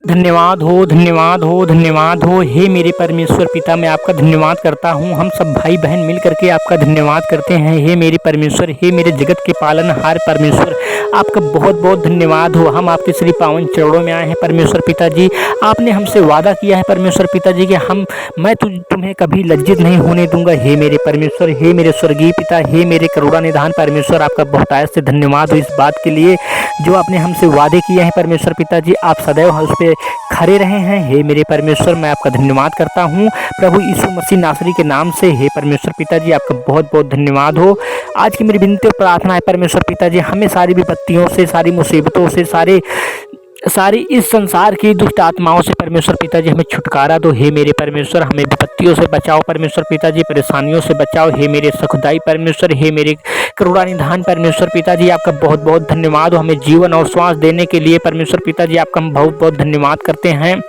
धन्यवाद हो, धन्यवाद हो, धन्यवाद हो। हे मेरे परमेश्वर पिता, मैं आपका धन्यवाद करता हूँ। हम सब भाई बहन मिल करके आपका धन्यवाद करते हैं। हे मेरे परमेश्वर, हे मेरे जगत के पालनहार परमेश्वर, आपका बहुत बहुत धन्यवाद हो। हम आपके श्री पावन चरणों में आए हैं परमेश्वर पिता जी। आपने हमसे वादा किया है परमेश्वर पिता जी कि मैं तुम्हें कभी लज्जित नहीं होने दूंगा। हे मेरे परमेश्वर, हे मेरे स्वर्गीय पिता, हे मेरे करुणा निधान परमेश्वर, आपका बहुतायत से धन्यवाद हो इस बात के लिए जो आपने हमसे वादे किए हैं परमेश्वर पिता जी। आप सदैव उस पर खड़े रहे हैं। हे मेरे परमेश्वर, मैं आपका धन्यवाद करता हूँ प्रभु यीशु मसीह नासरी के नाम से। हे परमेश्वर पिता जी, आपका बहुत बहुत धन्यवाद हो। आज की मेरी विनती और प्रार्थना है परमेश्वर पिता जी, हमें सारी विपत्तियों से, सारी मुसीबतों से, सारी इस संसार की दुष्ट आत्माओं से परमेश्वर पिता जी हमें छुटकारा दो। हे मेरे परमेश्वर, हमें विपत्तियों से बचाओ परमेश्वर पिता जी, परेशानियों से बचाओ। हे मेरे सुखदाई परमेश्वर, हे मेरे करुणा निधान परमेश्वर पिता जी, आपका बहुत बहुत धन्यवाद हो। हमें जीवन और श्वास देने के लिए परमेश्वर पिता जी आपका हम बहुत बहुत धन्यवाद करते हैं।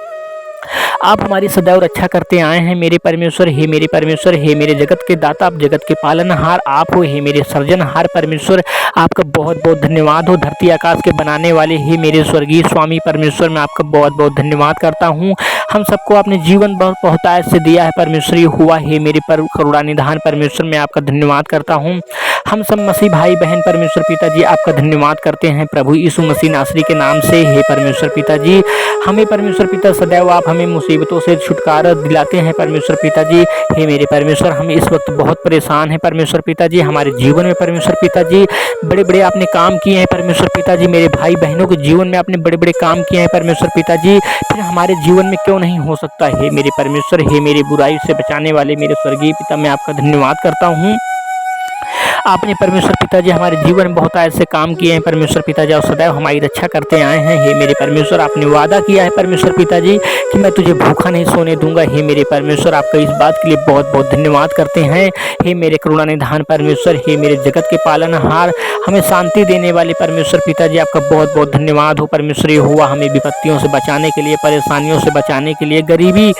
आप हमारी सदैव रक्षा करते आए हैं मेरे परमेश्वर। हे मेरे परमेश्वर, हे मेरे जगत के दाता, आप जगत के पालनहार आप हो। हे मेरे सर्जनहार परमेश्वर, आपका बहुत बहुत धन्यवाद हो। धरती आकाश के बनाने वाले हे मेरे स्वर्गीय स्वामी परमेश्वर, मैं आपका बहुत बहुत धन्यवाद करता हूँ। हम सबको अपने जीवन बहुतायत से दिया है परमेश्वर हुआ। हे मेरे करुणा निधान परमेश्वर, मैं आपका धन्यवाद करता हूँ। हम सब मसीह भाई बहन परमेश्वर पिता जी आपका धन्यवाद करते हैं प्रभु यीशु मसीह नासरी के नाम से। हे परमेश्वर पिता जी, हमें परमेश्वर पिता सदैव आप हमें मुसीबतों से छुटकारा दिलाते हैं परमेश्वर पिता जी। हे मेरे परमेश्वर, हम इस वक्त बहुत परेशान हैं परमेश्वर पिता जी। हमारे जीवन में परमेश्वर पिता जी बड़े बड़े आपने काम किए हैं परमेश्वर पिता जी। मेरे भाई बहनों के जीवन में आपने बड़े बड़े काम किए हैं परमेश्वर पिता जी, फिर हमारे जीवन में क्यों नहीं हो सकता। हे मेरे परमेश्वर, हे मेरी बुराई से बचाने वाले मेरे स्वर्गीय पिता, मैं आपका धन्यवाद करता हूँ। आपने परमेश्वर पिताजी हमारे जीवन में बहुत ऐसे काम किए हैं परमेश्वर पिताजी, और सदैव हमारी रक्षा करते आए हैं। हे मेरे परमेश्वर, आपने वादा किया है परमेश्वर पिताजी कि मैं तुझे भूखा नहीं सोने दूंगा। हे मेरे परमेश्वर, आपका इस बात के लिए बहुत बहुत धन्यवाद करते हैं। हे मेरे करुणा निधान परमेश्वर, हे मेरे जगत के पालनहार, हमें शांति देने वाले परमेश्वर पिताजी, आपका बहुत बहुत धन्यवाद हो परमेश्वर हुआ। हमें विपत्तियों से बचाने के लिए, परेशानियों से बचाने के लिए, गरीबी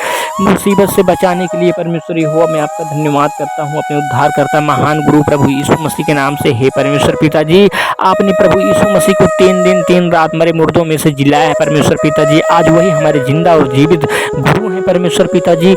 मुसीबत से बचाने के लिए परमेश्वर हुआ, मैं आपका धन्यवाद करता हूँ अपने उद्धार करता महान गुरु प्रभु यीशु मसीह के नाम से। हे परमेश्वर पिताजी, आपने प्रभु यीशु मसीह को 3 दिन 3 रात मरे मुर्दों में से जिलाया है परमेश्वर पिताजी। आज वही हमारे जिंदा और जीवित गुरु हैं परमेश्वर पिताजी,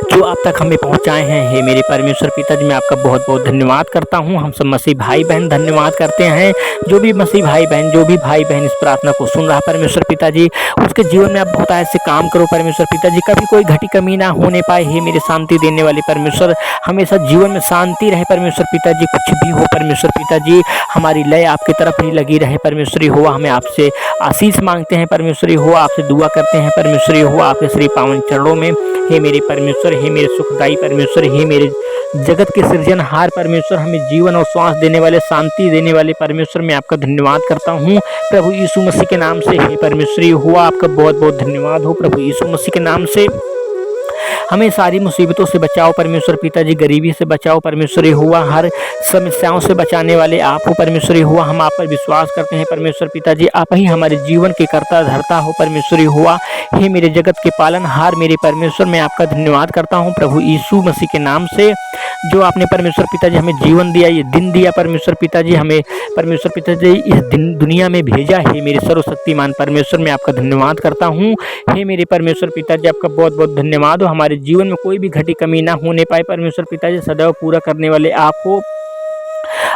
जो आप तक हमें पहुंचाए हैं। हे मेरे परमेश्वर पिताजी, मैं आपका बहुत बहुत धन्यवाद करता हूं। हम सब मसीह भाई बहन धन्यवाद करते हैं। जो भी मसीह भाई बहन, जो भी भाई बहन इस प्रार्थना को सुन रहा है परमेश्वर पिताजी, उसके जीवन में आप बहुत ऐसे काम करो परमेश्वर पिताजी, कभी कोई घटी कमी ना होने पाए। हे मेरे शांति देने वाले परमेश्वर, हमेशा जीवन में शांति रहे परमेश्वर पिताजी। कुछ भी हो परमेश्वर पिताजी, हमारी लय आपकी तरफ ही लगी रहे परमेश्वरी हुआ। हमें आपसे आशीष मांगते हैं परमेश्वरी हुआ, आपसे दुआ करते हैं परमेश्वरी हुआ, आपके श्री पावन चरणों में। हे मेरे परमेश्वर, हे मेरे सुखदाई परमेश्वर, हे मेरे जगत के सृजनहार परमेश्वर, हमें जीवन और श्वास देने वाले, शांति देने वाले परमेश्वर, मैं आपका धन्यवाद करता हूँ प्रभु यीशु मसीह के नाम से। हे परमेश्वरी हुआ, आपका बहुत बहुत धन्यवाद हो प्रभु यीशु मसीह के नाम से। हमें सारी मुसीबतों से बचाओ परमेश्वर पिताजी, गरीबी से बचाओ परमेश्वरी हुआ, हर समस्याओं से बचाने वाले आप हो परमेश्वरी हुआ। हम आप पर विश्वास करते हैं परमेश्वर पिताजी, आप ही हमारे जीवन के कर्ता धर्ता हो परमेश्वरी हुआ। हे मेरे जगत के पालनहार मेरे परमेश्वर, मैं आपका धन्यवाद करता हूँ प्रभु यीशु मसीह के नाम से, जो आपने परमेश्वर पिताजी हमें जीवन दिया, ये दिन दिया परमेश्वर पिताजी, हमें परमेश्वर पिताजी इस दिन दुनिया में भेजा। हे मेरे सर्वशक्तिमान परमेश्वर, मैं आपका धन्यवाद करता हूँ। हे मेरे परमेश्वर पिताजी, आपका बहुत बहुत धन्यवाद हो। हमारे जीवन में कोई भी घटी कमी ना होने पाए परमेश्वर पिताजी, सदैव पूरा करने वाले आप हो।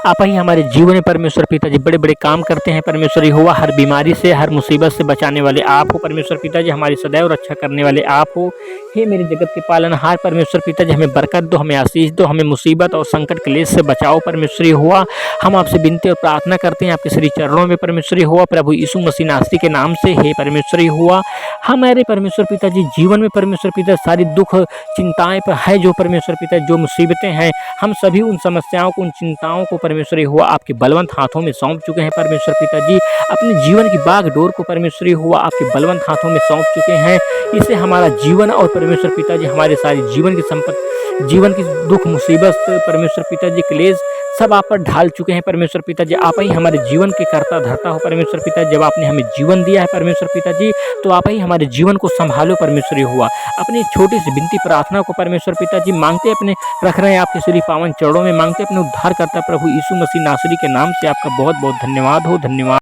आप ही हमारे जीवन में परमेश्वर पिताजी बड़े बड़े काम करते हैं परमेश्वरी हुआ, हर बीमारी से, हर मुसीबत से बचाने वाले आप हो परमेश्वर पिताजी, हमारी सदैव रक्षा करने वाले आप हो। हे मेरे जगत के पालनहार परमेश्वर पिताजी, हमें बरकत दो, हमें आशीष दो, हमें मुसीबत और संकट क्लेश से बचाओ परमेश्वरी हुआ। हम आपसे विनती और प्रार्थना करते हैं आपके श्री चरणों में परमेश्वरी हुआ, प्रभु यीशु मसीह नासरी के नाम से। हे परमेश्वरी हुआ, हमारे परमेश्वर पिताजी जीवन में परमेश्वर पिता सारी दुख चिंताएं पर है जो परमेश्वर पिता, जो मुसीबतें हैं, हम सभी उन समस्याओं को, उन चिंताओं को परमेश्वरी हुआ आपके बलवंत हाथों में सौंप चुके हैं परमेश्वर पिताजी। अपने जीवन की बागडोर को परमेश्वरी हुआ आपके बलवंत हाथों में सौंप चुके हैं। इससे हमारा जीवन और परमेश्वर पिताजी हमारे सारी जीवन की संपत्ति, जीवन की दुख मुसीबत परमेश्वर पिताजी क्लेश सब आप पर ढाल चुके हैं परमेश्वर पिताजी। आप ही हमारे जीवन के कर्ता धर्ता हो परमेश्वर पिताजी। जब आपने हमें जीवन दिया है परमेश्वर पिताजी, तो आप ही हमारे जीवन को संभालो परमेश्वरी हुआ। अपनी छोटी सी विनती प्रार्थना को परमेश्वर पिताजी मांगते अपने रख रहे हैं आपके श्री पावन चरणों में, मांगते अपने उद्धार करता प्रभु यीशु मसीह नासरी के नाम से। आपका बहुत बहुत धन्यवाद हो, धन्यवाद।